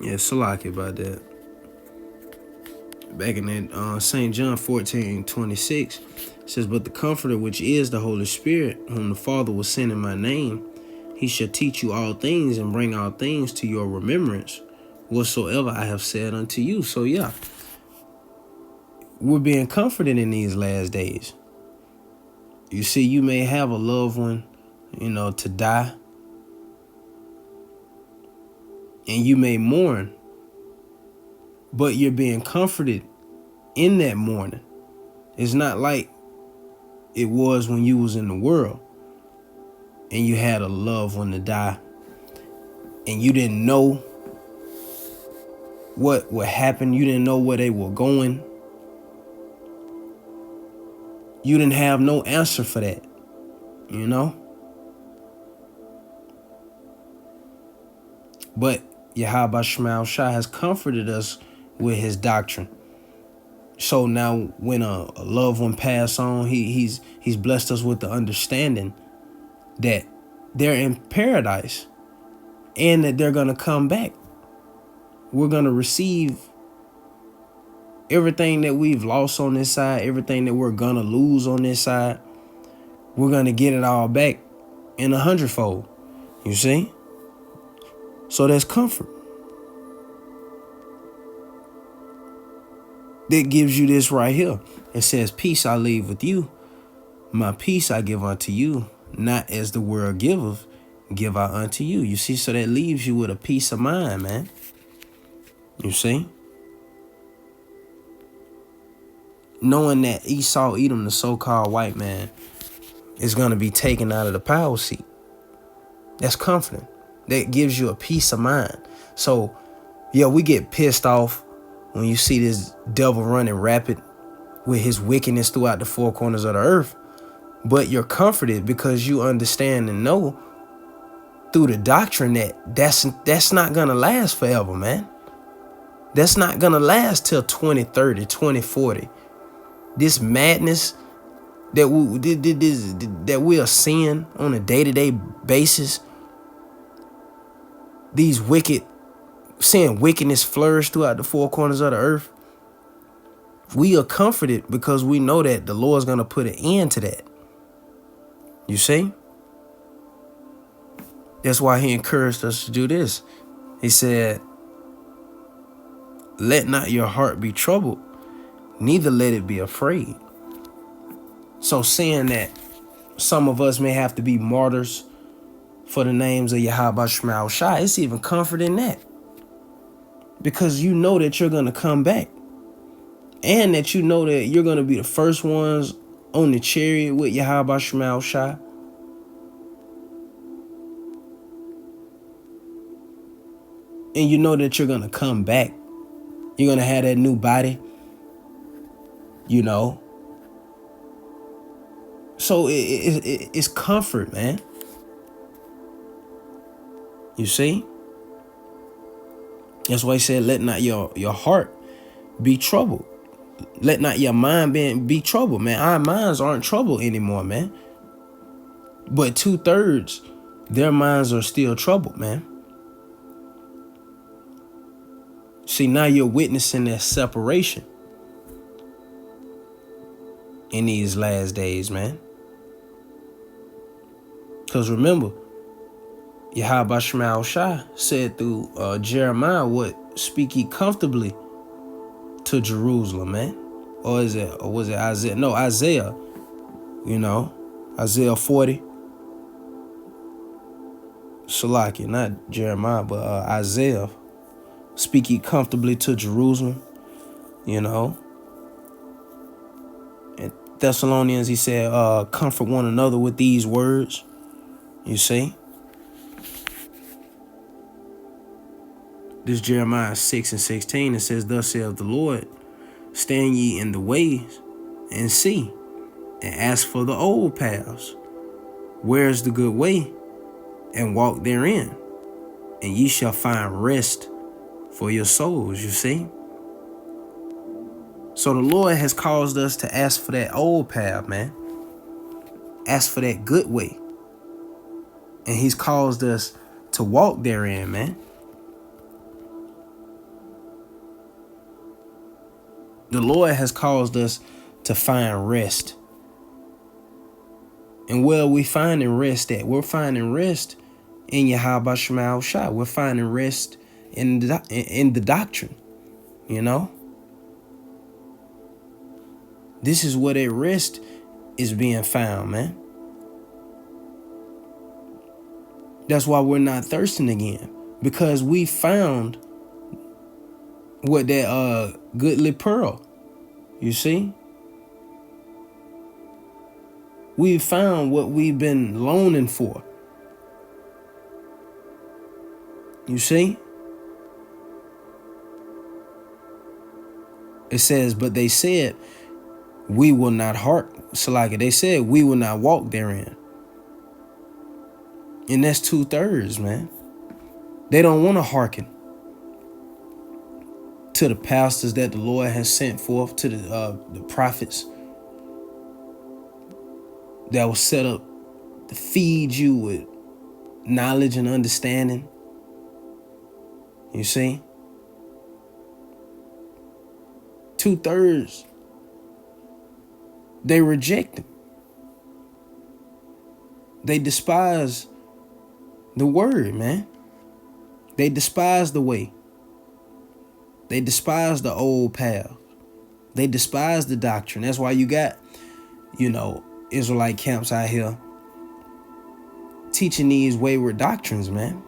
Yeah, Salaki about that. Back in that St. John 14:26 says, "But the Comforter, which is the Holy Spirit, whom the Father will send in my name, he shall teach you all things and bring all things to your remembrance, whatsoever I have said unto you." So yeah, we're being comforted in these last days. You see, you may have a loved one, to die, and you may mourn, but you're being comforted in that mourning. It's not like it was when you was in the world and you had a loved one to die and you didn't know what would happen. You didn't know where they were going. You didn't have no answer for that, But Yahweh Shema Shai has comforted us with his doctrine. So now when a loved one pass on, he's blessed us with the understanding that they're in paradise and that they're going to come back. We're going to receive everything that we've lost on this side, everything that we're going to lose on this side. We're going to get it all back in 100-fold. You see? So there's comfort. That gives you this right here. It says, "Peace I leave with you. My peace I give unto you. Not as the world giveth, give I unto you." You see, so that leaves you with a peace of mind, man. You see? Knowing that Esau Edom, the so-called white man, is going to be taken out of the power seat. That's comforting. That gives you a peace of mind. So, yeah, we get pissed off when you see this devil running rapid with his wickedness throughout the four corners of the earth. But you're comforted because you understand and know through the doctrine that that's not going to last forever, man. That's not going to last till 2030, 2040. This madness that we are seeing on a day-to-day basis, seeing wickedness flourish throughout the four corners of the earth, we are comforted because we know that the Lord's going to put an end to that. You see? That's why he encouraged us to do this. He said, "Let not your heart be troubled, neither let it be afraid." So seeing that some of us may have to be martyrs for the names of Yahweh Shema Shai, it's even comfort in that. Because you know that you're going to come back. And that you know that you're going to be the first ones on the chariot with Yahweh Shema Shai. And you know that you're going to come back. You're going to have that new body. So it's comfort, man. You see? That's why he said, "Let not your heart be troubled. Let not your mind be troubled," man. Our minds aren't troubled anymore, man. But 2/3, their minds are still troubled, man. See, now you're witnessing that separation in these last days, man. Because remember, Yahweh Shema Shai said through Jeremiah, "Speak ye comfortably to Jerusalem," man. Or was it Isaiah? No, Isaiah. Isaiah 40. Salakia, not Jeremiah, but Isaiah. "Speak ye comfortably to Jerusalem," In Thessalonians, he said, "Comfort one another with these words." You see? This Jeremiah 6:16, it says, "Thus saith the Lord, stand ye in the ways and see, and ask for the old paths. Where is the good way? And walk therein, and ye shall find rest for your souls." You see? So the Lord has caused us to ask for that old path, man. Ask for that good way. And he's caused us to walk therein, man. The Lord has caused us to find rest. And where are we finding rest at? We're finding rest in Yahweh Shema Shah. We're finding rest in the doctrine, you know? This is where that rest is being found, man. That's why we're not thirsting again, because we found what that goodly pearl, you see? We found what we've been longing for. You see? It says, but they said, we will not they said, we will not walk therein. And that's 2/3, man. They don't want to hearken to the pastors that the Lord has sent forth, to the prophets that was set up to feed you with knowledge and understanding. You see? 2/3, they reject him. They despise the word, man. They despise the way. They despise the old path. They despise the doctrine. That's why you got, Israelite camps out here teaching these wayward doctrines, man.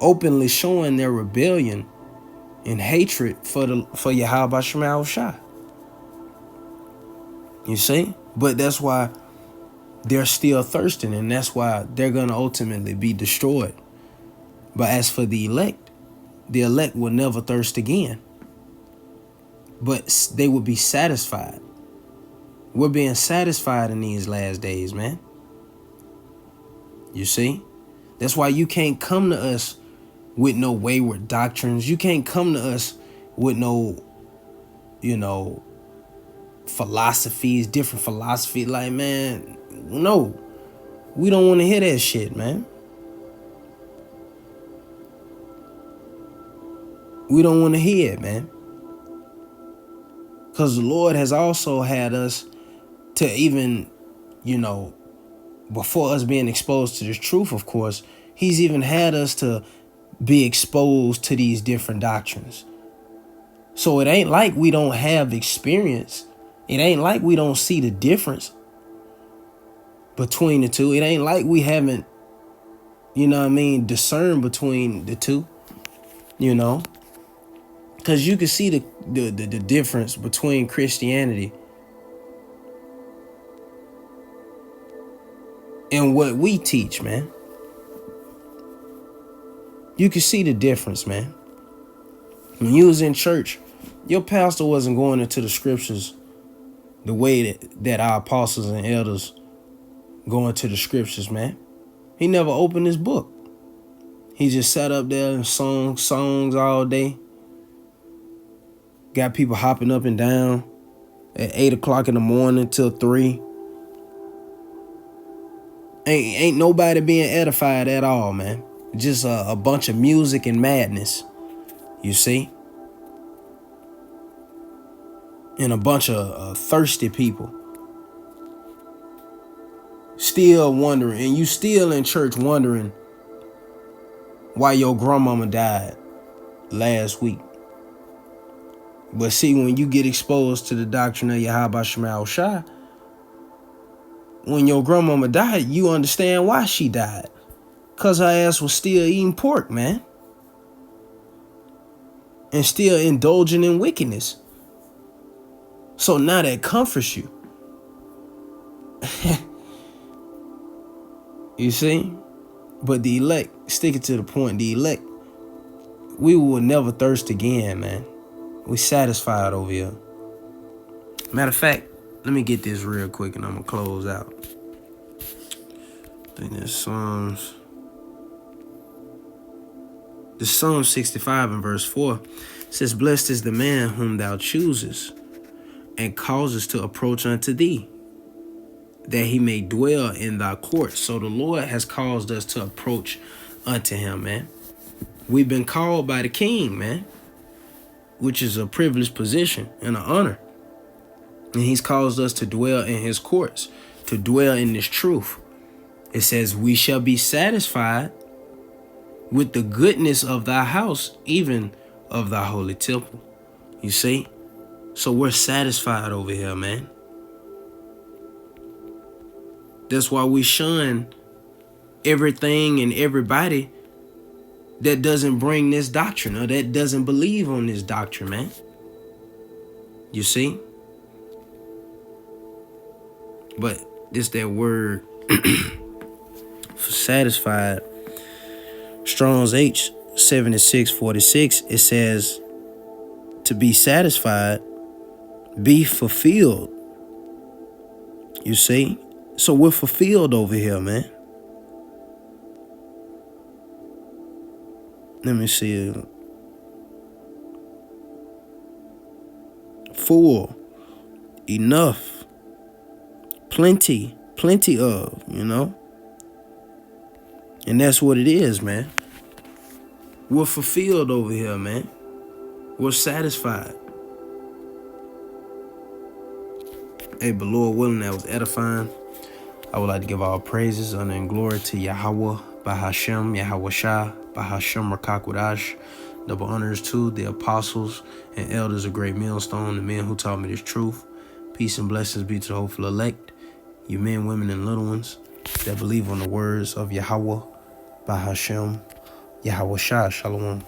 Openly showing their rebellion and hatred for Yahweh Shema Shah. You see? But that's why they're still thirsting, and that's why they're going to ultimately be destroyed. But as for the elect will never thirst again. But they will be satisfied. We're being satisfied in these last days, man. You see? That's why you can't come to us with no wayward doctrines. You can't come to us with no, philosophies, different philosophy. Like, man, no. We don't want to hear that shit, man. We don't want to hear it, man. Because the Lord has also had us to even, before us being exposed to this truth, of course, he's even had us to be exposed to these different doctrines. So it ain't like we don't have experience. It ain't like we don't see the difference between the two. It ain't like we haven't, discerned between the two, Because you can see the difference between Christianity and what we teach, man. You can see the difference, man. When you was in church, your pastor wasn't going into the scriptures the way that our apostles and elders go into the scriptures, man. He never opened his book. He just sat up there and sung songs all day. Got people hopping up and down at 8 o'clock in the morning till 3. Ain't nobody being edified at all, man. Just a bunch of music and madness, you see? And a bunch of thirsty people. Still wondering, and you still in church wondering why your grandmama died last week. But see, when you get exposed to the doctrine of Yahweh Shema Shah, when your grandmama died, you understand why she died. Because her ass was still eating pork, man. And still indulging in wickedness. So now that comforts you. You see? But the elect, sticking to the point, the elect, we will never thirst again, man. We satisfied over here. Matter of fact, let me get this real quick and I'm going to close out. I think there's Psalms 65 and verse 4 says, blessed is the man whom thou choosest and causest to approach unto thee, that he may dwell in thy courts. So the Lord has caused us to approach unto him, man. We've been called by the King, man. which is a privileged position and an honor. And he's caused us to dwell in his courts, to dwell in this truth. It says, we shall be satisfied with the goodness of thy house, even of thy holy temple. You see? So we're satisfied over here, man. That's why we shun everything and everybody that doesn't bring this doctrine or that doesn't believe on this doctrine, man. You see? But this that word for satisfied. Strong's H 7646, it says to be satisfied, be fulfilled. You see? So we're fulfilled over here, man. Let me see. Full, enough, plenty of, you know? And that's what it is, man. We're fulfilled over here, man. We're satisfied. Hey, but Lord willing, that was edifying. I would like to give all praises, honor, and glory to Yahweh, Bahashem, Yahweh Shah, Bahashem Rakakwadash. Double honors to the apostles and elders of Great Millstone, the men who taught me this truth. Peace and blessings be to the hopeful elect, you men, women, and little ones that believe on the words of Yahweh, Bahashem, Yahweh Shah. Shalom.